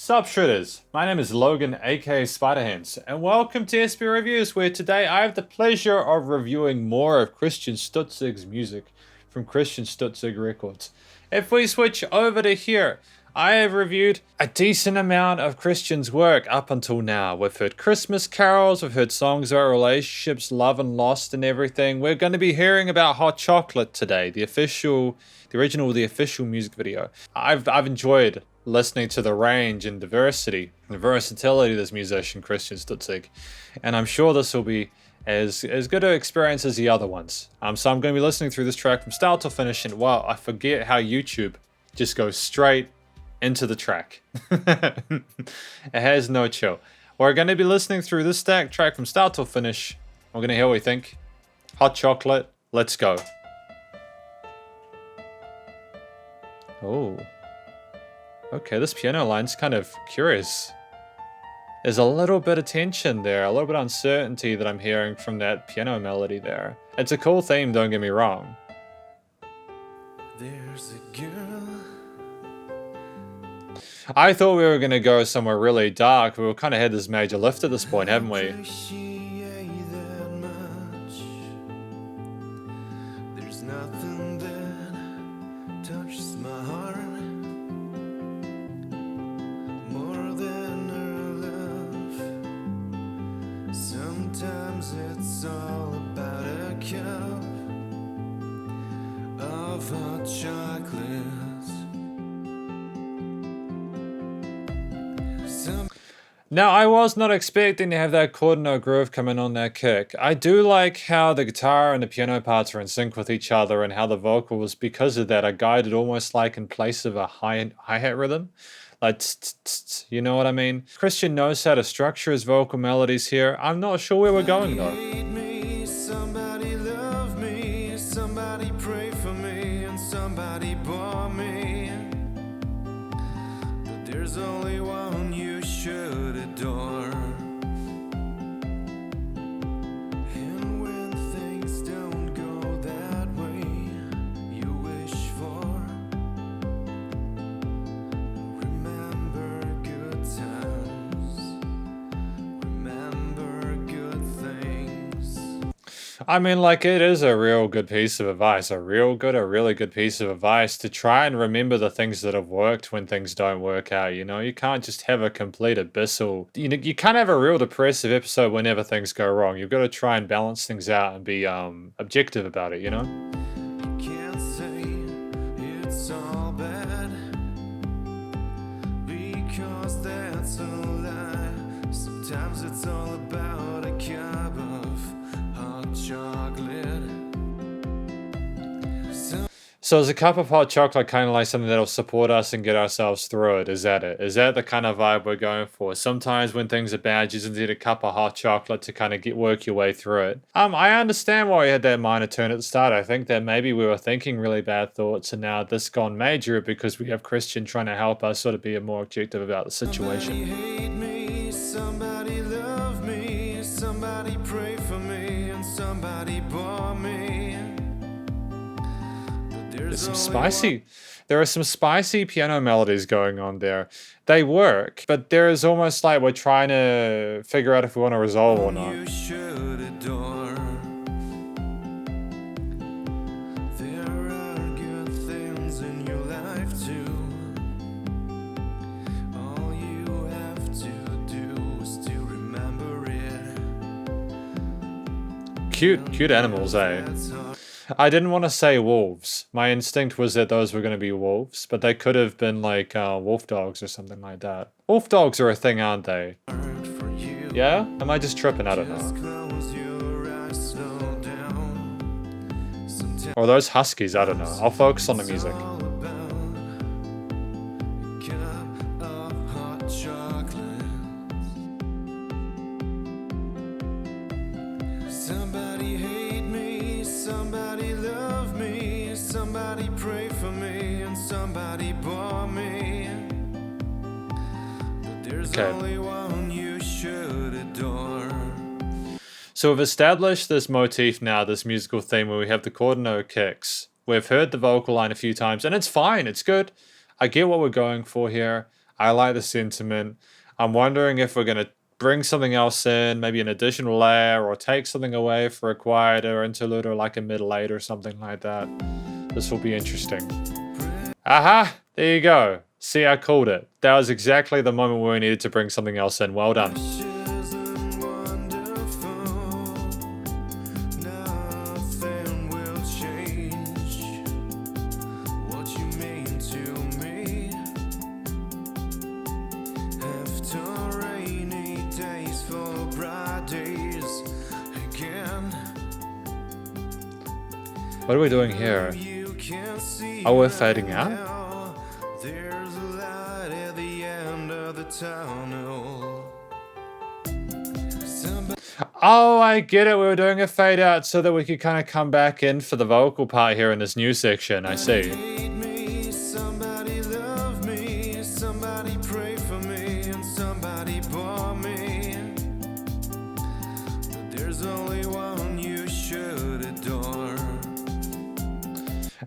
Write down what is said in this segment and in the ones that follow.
Sup shredders, my name is Logan aka Spiderhands, and welcome to SB Reviews, where today I have the pleasure of reviewing more of Christian Stutzig's music from Christian Stutzig Records. If we switch over to here, I have reviewed a decent amount of Christian's work up until now. We've heard Christmas carols, we've heard songs about relationships, love and lost and everything. We're going to be hearing about Hot Chocolate today, the official music video. I've enjoyed listening to the range and diversity and versatility of this musician Christian Stutzig, and I'm sure this will be as good an experience as the other ones. So I'm going to be listening through this track from start to finish, and wow, I forget how YouTube just goes straight into the track. It has no chill. We're going to be listening through this track from start to finish. We're going to hear what we think. Hot Chocolate, let's go. Oh. Okay, this piano line's kind of curious. There's a little bit of tension there, a little bit of uncertainty that I'm hearing from that piano melody there. It's a cool theme, don't get me wrong. There's a girl. I thought we were going to go somewhere really dark. We kind of had this major lift at this point, haven't we? There's nothing that touches my heart more than her love. Sometimes it's all about a cup of hot chocolate. Now, I was not expecting to have that chord note groove come in on that kick. I do like how the guitar and the piano parts are in sync with each other, and how the vocals, because of that, are guided almost like in place of a hi-hat rhythm. Like, tss, you know what I mean? Christian knows how to structure his vocal melodies here. I'm not sure where we're going though. Somebody love me, somebody pray for me, and somebody bore me. But there's only one you should adore. And when things don't go that way you wish for, remember good times, remember good things. I mean, like, it is a real good piece of advice, a really good piece of advice to try and remember the things that have worked when things don't work out, you know? You can't just have a complete abyssal, you can't have a real depressive episode whenever things go wrong. You've got to try and balance things out and be objective about it, you know? Can't say it's all bad, because that's a lie. Sometimes it's all about a cup of hot chocolate. So is a cup of hot chocolate kind of like something that'll support us and get ourselves through it? Is that it? Is that the kind of vibe we're going for? Sometimes when things are bad, you just need a cup of hot chocolate to kind of work your way through it. I understand why we had that minor turn at the start. I think that maybe we were thinking really bad thoughts, and now this gone major because we have Christian trying to help us sort of be more objective about the situation. Somebody hate me, somebody love me, somebody pray for me, and somebody bore me. There are some spicy piano melodies going on there. They work, but there is almost like we're trying to figure out if we want to resolve or not. You should adore. There are good things in your life too. All you have to do is to remember it. Cute animals, eh? I didn't want to say wolves. My instinct was that those were going to be wolves, but they could have been like wolf dogs or something like that. Wolf dogs are a thing, aren't they? Yeah? Am I just tripping? I don't know. Or those huskies? I don't know. I'll focus on the music. Somebody hate me, somebody love me, somebody pray for me, and somebody bore me. But there's only one you should adore. So we've established this motif now, this musical theme where we have the chord note kicks. We've heard the vocal line a few times, and it's fine, it's good. I get what we're going for here. I like the sentiment. I'm wondering if we're gonna bring something else in, maybe an additional layer, or take something away for a quieter interlude or like a middle eight or something like that. This will be interesting. Aha! There you go. See, I called it. That was exactly the moment where we needed to bring something else in. Well done. Isn't wonderful? Nothing will change what you mean to me. After rainy days for bright days again. What are we doing here? You can see Oh, we're fading out? now. There's a light at the end of the tunnel. Somebody Oh, I get it. We were doing a fade out so that we could kind of come back in for the vocal part here in this new section. I see. hate me, somebody love me, somebody pray for me, and somebody bore me. But there's only one you should adore.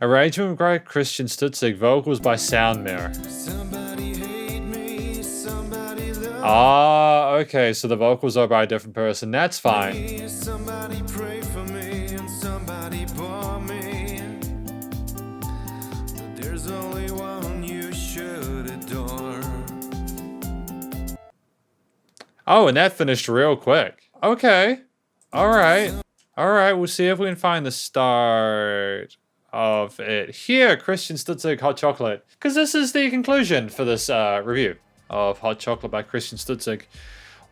Arrangement by Christian Stutzig, vocals by Soundmare. Somebody hate me, somebody love Ah, okay, so the vocals are by a different person. That's fine. me, somebody pray for me, and somebody bore me. But there's only one you should adore. Oh, and that finished real quick. Okay. All right. All right, we'll see if we can find the start of it here. Christian Stutzig, Hot Chocolate. Because this is the conclusion for this review of Hot Chocolate by Christian Stutzig.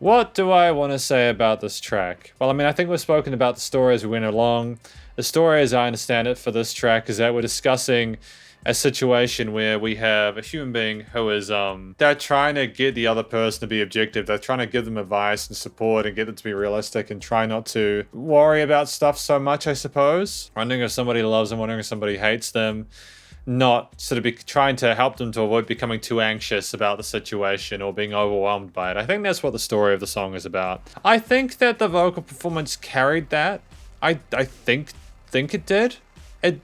What do I want to say about this track? Well, I mean, I think we've spoken about the story as we went along. The story, as I understand it, for this track is that we're discussing a situation where we have a human being who is, they're trying to get the other person to be objective. They're trying to give them advice and support and get them to be realistic and try not to worry about stuff so much, I suppose. Wondering if somebody loves them, wondering if somebody hates them. Not sort of be trying to help them to avoid becoming too anxious about the situation or being overwhelmed by it. I think that's what the story of the song is about. I think that the vocal performance carried that. I think it did.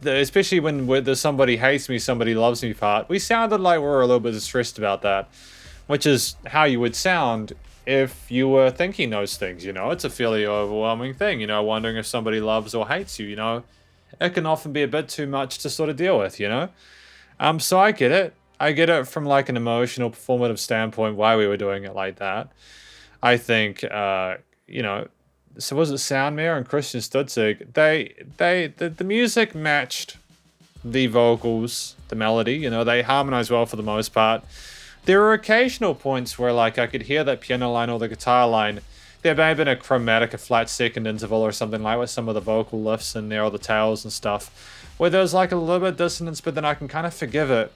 Especially when the somebody hates me, somebody loves me part. We sounded like we were a little bit distressed about that, which is how you would sound if you were thinking those things, you know? It's a fairly overwhelming thing, you know, wondering if somebody loves or hates you, you know? It can often be a bit too much to sort of deal with, you know? So I get it. I get it from like an emotional, performative standpoint why we were doing it like that. I think, you know, so was it Soundmare and Christian Stutzig? The music matched the vocals, the melody, you know, they harmonized well for the most part. There were occasional points where like I could hear that piano line or the guitar line. There may have been a chromatic, a flat second interval or something like with some of the vocal lifts in there or the tails and stuff, where there's like a little bit of dissonance, but then I can kind of forgive it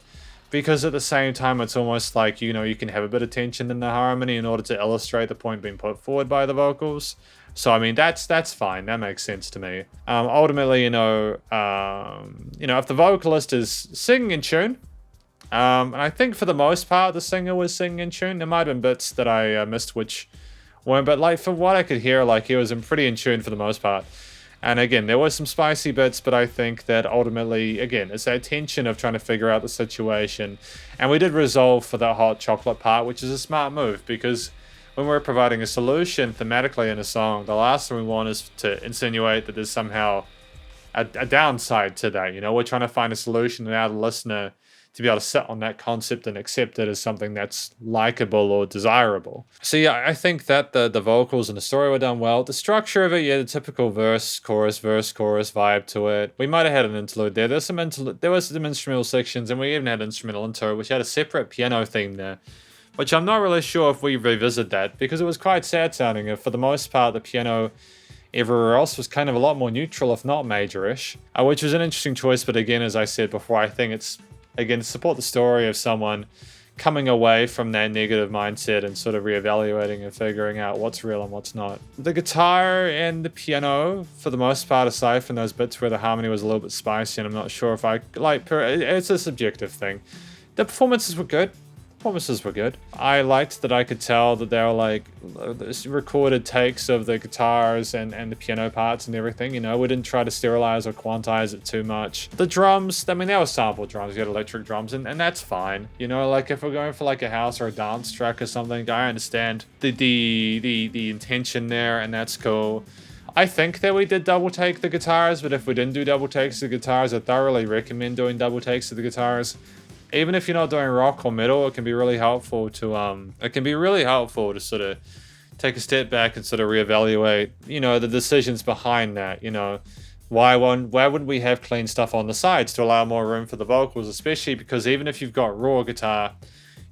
because at the same time it's almost like, you know, you can have a bit of tension in the harmony in order to illustrate the point being put forward by the vocals. So I mean that's fine. That makes sense to me. Ultimately, you know, if the vocalist is singing in tune, and I think for the most part the singer was singing in tune. There might have been bits that I missed which weren't, but like for what I could hear, like he was pretty in tune for the most part. And again, there were some spicy bits, but I think that ultimately, again, it's that tension of trying to figure out the situation. And we did resolve for that hot chocolate part, which is a smart move because when we're providing a solution thematically in a song, the last thing we want is to insinuate that there's somehow a downside to that. You know, we're trying to find a solution and allow the listener to be able to sit on that concept and accept it as something that's likable or desirable. So yeah, I think that the vocals and the story were done well. The structure of it, yeah, the typical verse, chorus, vibe to it. We might have had an interlude there. There was some instrumental sections, and we even had instrumental intro, which had a separate piano theme there, which I'm not really sure if we revisit that because it was quite sad sounding. And for the most part, the piano everywhere else was kind of a lot more neutral, if not majorish, which was an interesting choice. But again, as I said before, I think it's, again, to support the story of someone coming away from that negative mindset and sort of reevaluating and figuring out what's real and what's not. The guitar and the piano, for the most part, aside from those bits where the harmony was a little bit spicy, and I'm not sure if I like, it's a subjective thing. The performances were good. performances were good. I liked that I could tell that they were like recorded takes of the guitars and the piano parts and everything. You know, we didn't try to sterilize or quantize it too much. The drums, I mean, they were sample drums. You had electric drums, and that's fine. You know, like if we're going for like a house or a dance track or something, I understand the intention there, and that's cool. I think that we did double take the guitars, but if we didn't do double takes of the guitars, I thoroughly recommend doing double takes of the guitars. Even if you're not doing rock or metal, it can be really helpful to sort of take a step back and sort of reevaluate, you know, the decisions behind that. You know, why wouldn't we have clean stuff on the sides to allow more room for the vocals, especially because even if you've got raw guitar,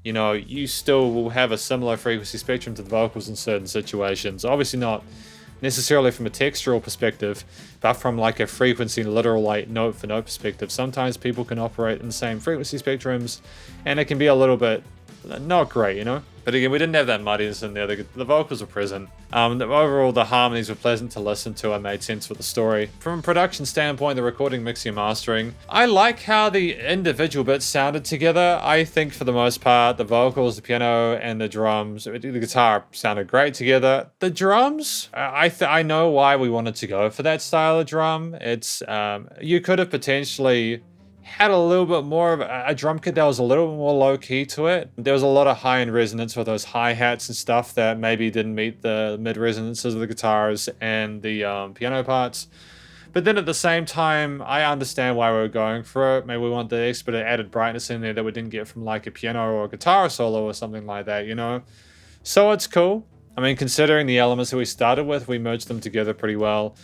you know, you still will have a similar frequency spectrum to the vocals in certain situations. Obviously not necessarily from a textural perspective, but from like a frequency literal like note for note perspective. Sometimes people can operate in the same frequency spectrums and it can be a little bit not great, you know? But again, we didn't have that muddiness in there. The vocals were present. Overall, the harmonies were pleasant to listen to and made sense for the story. From a production standpoint, the recording, mixing, and mastering, I like how the individual bits sounded together. I think for the most part, the vocals, the piano, and the drums, the guitar sounded great together. The drums, I know why we wanted to go for that style of drum. It's you could have potentially had a little bit more of a drum kit that was a little bit more low key to it. There was a lot of high end resonance with those hi-hats and stuff that maybe didn't meet the mid resonances of the guitars and the piano parts. But then at the same time, I understand why we were going for it. Maybe we want the extra bit of added brightness in there that we didn't get from like a piano or a guitar solo or something like that, you know? So it's cool. I mean, considering the elements that we started with, we merged them together pretty well.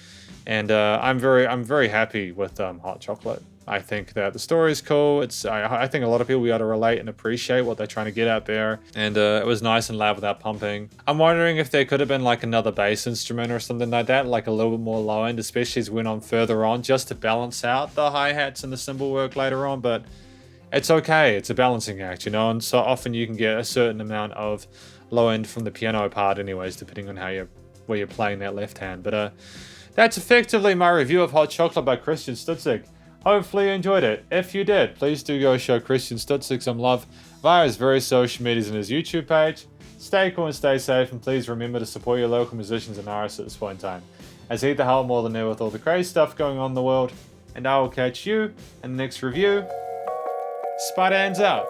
And I'm very happy with Hot Chocolate. I think that the story is cool. I think a lot of people will be able to relate and appreciate what they're trying to get out there. And it was nice and loud without pumping. I'm wondering if there could have been like another bass instrument or something like that, like a little bit more low end, especially as we went on further on, just to balance out the hi-hats and the cymbal work later on. But it's okay. It's a balancing act, you know. And so often you can get a certain amount of low end from the piano part anyways, depending on where you're playing that left hand. But that's effectively my review of Hot Chocolate by Christian Stutzig. Hopefully you enjoyed it. If you did, please do go show Christian Stutzig some love via his various social medias and his YouTube page. Stay cool and stay safe, and please remember to support your local musicians and artists at this point in time, as he'd the help more than ever with all the crazy stuff going on in the world. And I will catch you in the next review. Spider hands out.